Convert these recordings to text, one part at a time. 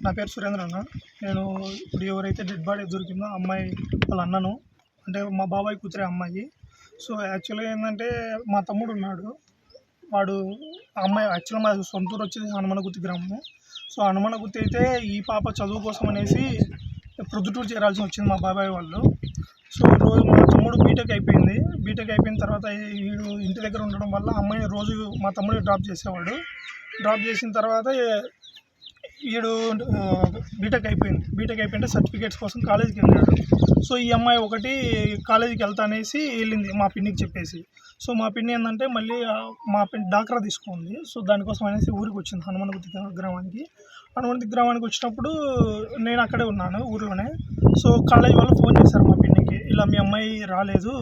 నా పేరు సురేంద్ర అన్న. నేను ఇప్పుడు ఎవరైతే డెడ్ బాడీ దొరికిందో అమ్మాయి వాళ్ళ అన్నను, అంటే మా బాబాయ్ కూతురే అమ్మాయి. సో యాక్చువల్గా ఏంటంటే మా తమ్ముడు ఉన్నాడు. వాడు అమ్మాయి యాక్చువల్గా మా సొంతూరు వచ్చేది హనుమనగుత్తి గ్రామము. సో హనుమనగుత్తి అయితే ఈ పాప చదువు కోసం అనేసి ప్రొద్దుటూరు చేరాల్సి వచ్చింది మా బాబాయ్ వాళ్ళు. సో రోజు మా తమ్ముడు బీటెక్ అయిపోయిన తర్వాత వీడు ఇంటి దగ్గర ఉండడం వల్ల అమ్మాయిని రోజు మా తమ్ముడు డ్రాప్ చేసేవాడు. డ్రాప్ చేసిన తర్వాత వీడు బీటెక్ అయిపోయింటే సర్టిఫికేట్స్ కోసం కాలేజీకి వెళ్ళాడు. సో ఈ అమ్మాయి ఒకటి కాలేజీకి వెళ్తా అనేసి వెళ్ళింది మా పిన్నికి చెప్పేసి. సో మా పిన్ని ఏంటంటే మళ్ళీ మా పిన్ని డాక్రా తీసుకుంది. సో దానికోసం అనేసి ఊరికి వచ్చింది హనుమనగుత్తి గ్రామానికి వచ్చినప్పుడు నేను అక్కడే ఉన్నాను ఊరిలోనే. సో కాలేజీ వాళ్ళు ఫోన్ చేశారు మా పిన్నికి, ఇలా మీ అమ్మాయి రాలేదు,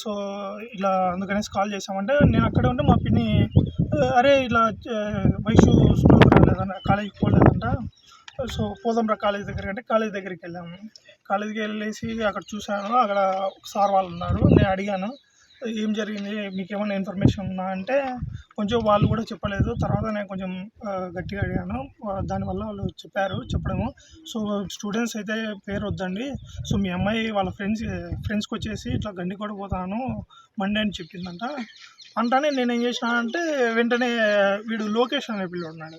సో ఇలా అందుకనేసి కాల్ చేసామంటే నేను అక్కడే ఉంటే మా పిన్ని అరే ఇలా వైషు స్కూల్కి రాలేదన్న, కాలేజీకి పోలేదంట, సో పోదాంరా కాలేజీ దగ్గరికి అంటే కాలేజీ దగ్గరికి వెళ్ళాము. కాలేజీకి వెళ్ళేసి అక్కడ చూశాను, అక్కడ సార్ వాళ్ళు ఉన్నారు. నేను అడిగాను ఏం జరిగింది, మీకు ఏమైనా ఇన్ఫర్మేషన్ ఉందా అంటే కొంచెం వాళ్ళు కూడా చెప్పలేదు. తర్వాత నేను కొంచెం గట్టిగా అడిగాను, దానివల్ల వాళ్ళు చెప్పడము సో స్టూడెంట్స్ అయితే పేరు వద్దండి, సో మీ అమ్మాయి వాళ్ళ ఫ్రెండ్స్కి వచ్చేసి ఇట్లా గండికోట పోతాను మండే అని చెప్పిందంట. అంటానే నేను ఏం చేసినా అంటే వెంటనే వీడు లోకేష్ అనే పిల్లడు ఉన్నాడు.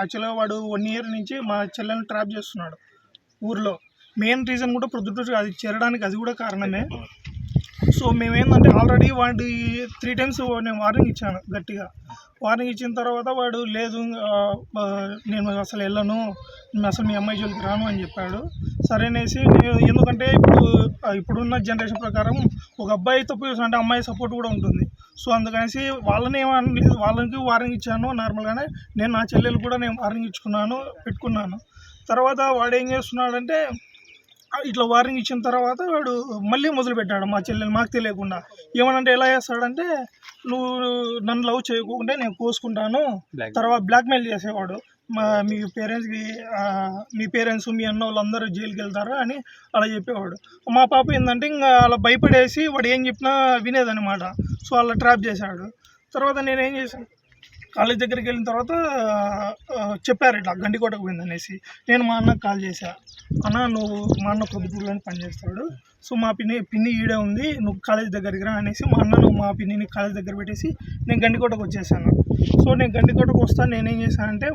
యాక్చువల్గా వాడు 1 year నుంచి మా చెల్లెని ట్రాప్ చేస్తున్నాడు ఊర్లో. మెయిన్ రీజన్ కూడా ప్రొద్దుటూరు అది చేరడానికి అది కూడా కారణమే. సో మేమేంటంటే ఆల్రెడీ వాడి 3 times నేను వార్నింగ్ ఇచ్చాను గట్టిగా. వార్నింగ్ ఇచ్చిన తర్వాత వాడు లేదు నేను అసలు వెళ్ళను, అసలు మీ అమ్మాయి జోలికి రాను అని చెప్పాడు. సరేనేసి ఎందుకంటే ఇప్పుడున్న జనరేషన్ ప్రకారం ఒక అబ్బాయి తప్పు చేసినంటే అమ్మాయి సపోర్ట్ కూడా ఉంటుంది. సో అందుకనేసి వాళ్ళకి వార్నింగ్ ఇచ్చాను నార్మల్గానే. నేను నా చెల్లెలు కూడా నేను వార్నింగ్ పెట్టుకున్నాను. తర్వాత వాడు ఏం చేస్తున్నాడంటే ఇట్లా వార్నింగ్ ఇచ్చిన తర్వాత వాడు మళ్ళీ మొదలుపెట్టాడు మా చెల్లెలు మాకు తెలియకుండా. ఏమనంటే ఎలా చేస్తాడంటే నువ్వు నన్ను లవ్ చేయకుండా నేను కోసుకుంటాను, తర్వాత బ్లాక్మెయిల్ చేసేవాడు. మీ పేరెంట్స్ మీ అన్న వాళ్ళందరూ జైలుకి వెళ్తారు అని అలా చెప్పేవాడు. మా పాప ఏంటంటే ఇంకా అలా భయపడేసి వాడు ఏం చెప్పినా వినేదనమాట. సో అలా ట్రాప్ చేశాడు. తర్వాత నేనేం చేశాను, కాలేజ్ దగ్గరికి వెళ్ళిన తర్వాత చెప్పారు ఇట్లా గండికోటకు పోయిందనేసి. నేను మా అన్నకు కాల్ చేశా, అన్న నువ్వు మా అన్న ప్రొద్దుటూరులోనే పనిచేస్తాడు, సో మా పిన్ని ఈడే ఉంది, నువ్వు కాలేజ్ దగ్గరికి రా అనేసి మా అన్నను మా పిన్నిని కాలేజ్ దగ్గర పెట్టేసి నేను గండికోటకు వచ్చేసాను. సో నేను గండికోటకు వస్తాను. నేనేం చేశానంటే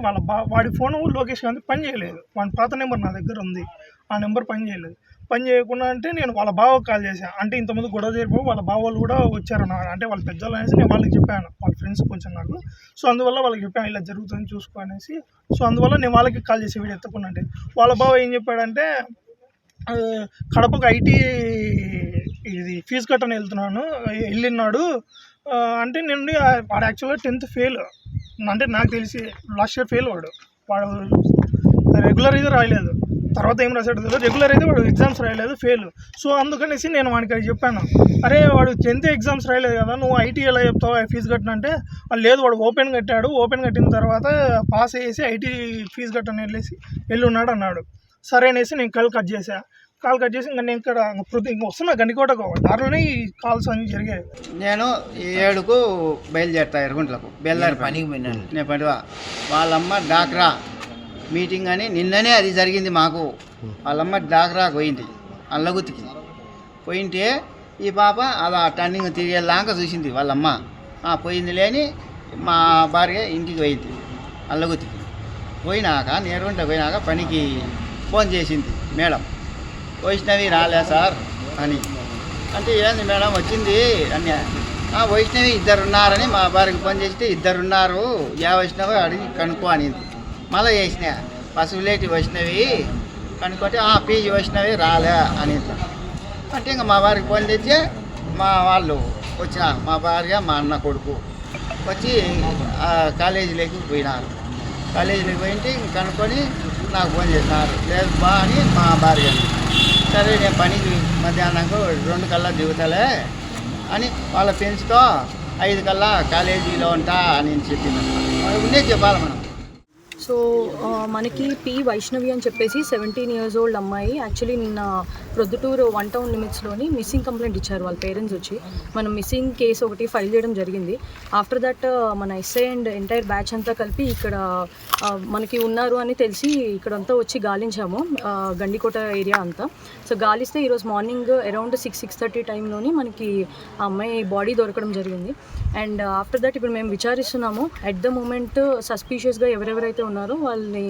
వాడి ఫోన్ లోకేష్ కానీ పని చేయలేదు. వాడి పాత నెంబర్ నా దగ్గర ఉంది, ఆ నెంబర్ పని చేయకుండా అంటే నేను వాళ్ళ బావకు కాల్ చేశాను. అంటే ఇంతకుముందు గొడవ జరిగిపోయి వాళ్ళ బావ వాళ్ళు కూడా వచ్చారన్నారు. అంటే వాళ్ళ పెద్దలు అనేసి నేను వాళ్ళకి చెప్పాను, వాళ్ళ ఫ్రెండ్స్ కొంచెం నాకు. సో అందువల్ల వాళ్ళకి చెప్పాను ఇలా జరుగుతుంది చూసుకో అనేసి. సో అందువల్ల నేను వాళ్ళకి కాల్ చేసి వీడు ఎత్తకుండా అంటే వాళ్ళ బావ ఏం చెప్పాడంటే కడపకు ఐటీ ఫీజు కట్టని వెళ్ళినాడు అంటే నేను వాడు యాక్చువల్గా 10th ఫెయిల్. అంటే నాకు తెలిసి లాస్ట్ ఇయర్ ఫెయిల్. వాడు రెగ్యులర్ అయితే రాయలేదు, తర్వాత ఏం రాశాడు రెగ్యులర్ అయితే వాడు ఎగ్జామ్స్ రాయలేదు, ఫెయిల్. సో అందుకనేసి నేను వాడికి అది చెప్పాను, అరే వాడు 10th ఎగ్జామ్స్ రాయలేదు కదా, నువ్వు ఐటీ ఎలా చెప్తావు ఫీజు కట్టినంటే లేదు వాడు ఓపెన్ కట్టిన తర్వాత పాస్ అయ్యేసి ఐటీ ఫీజు కట్టని వెళ్ళి ఉన్నాడు అన్నాడు. సరే అనేసి నేను కాల్ కట్ చేసి ఇంకా నేను ఇక్కడ వస్తున్నా గండికోటకు. దారిలోనే ఈ కాల్స్ అన్నీ జరిగాయి. నేను 7కు బయలుదేరుతా ఎర్రగుంట్లకు బెల్లారి పనికి నేను పనివా. వాళ్ళమ్మ డాక్రా మీటింగ్ అని నిన్ననే అది జరిగింది మాకు. వాళ్ళమ్మ డాక్రా పోయింది అల్లగుత్తికి పోయింటే ఈ పాప అలా టర్నింగ్ తిరిగేలాగా చూసింది వాళ్ళమ్మ. పోయింది లేని మా భార్య ఇంటికి పోయింది అల్లగుత్తికి. పోయినాక నేరుగుంట పోయినాక పనికి ఫోన్ చేసింది మేడం, వైష్ణవి రాలే సార్ అని. అంటే ఏంది మేడం వచ్చింది అని. వైష్ణవి 2 ఉన్నారని మా భార్యకి ఫోన్ చేస్తే 2 ఉన్నారు, వైష్ణవి అడిగి కనుక్కో అనింది. మళ్ళీ చేసిన పసుపులేటి వైష్ణవి కనుక్కుంటే పీజీ వైష్ణవి రాలే అనింది. అంటే ఇంకా మా భార్యకి ఫోన్ చేస్తే మా వాళ్ళు వచ్చిన మా భార్య మా అన్న కొడుకు వచ్చి కాలేజీలోకి పోయినారు. కాలేజీలోకి పోయింటే ఇంక కనుక్కొని నాకు ఫోన్ చేసినారు, లేదు బా అని మా భార్య. సరే నేను పనికి మధ్యాహ్నంకు 2 కల్లా దిగుతలే అని వాళ్ళ ఫ్రెండ్స్తో 5 కల్లా కాలేజీలో ఉంటా అని చెప్పింది. ఉండే చెప్పాలి మనం. సో మనకి పి వైష్ణవి అని చెప్పేసి 17 years old అమ్మాయి యాక్చువల్లీ నిన్న ప్రొద్దుటూరు 1 town లిమిట్స్లోని మిస్సింగ్ కంప్లైంట్ ఇచ్చారు వాళ్ళ పేరెంట్స్ వచ్చి. మనం మిస్సింగ్ కేసు ఒకటి ఫైల్ చేయడం జరిగింది. ఆఫ్టర్ దట్ మన ఎస్ఐ అండ్ ఎంటైర్ బ్యాచ్ అంతా కలిపి ఇక్కడ మనకి ఉన్నారు అని తెలిసి ఇక్కడంతా వచ్చి గాలించాము, గండికోట ఏరియా అంతా. సో గాలిస్తే ఈరోజు మార్నింగ్ అరౌండ్ 6-6:30 టైంలోని మనకి ఆ అమ్మాయి బాడీ దొరకడం జరిగింది. అండ్ ఆఫ్టర్ దట్ ఇప్పుడు మేము విచారిస్తున్నాము. అట్ ద మూమెంట్ సస్పీషియస్గా ఎవరెవరైతే ఉన్నారో వాళ్ళని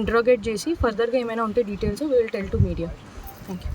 ఇంట్రోగేట్ చేసి ఫర్దర్గా ఏమైనా ఉంటే details will tell to media. Thank you.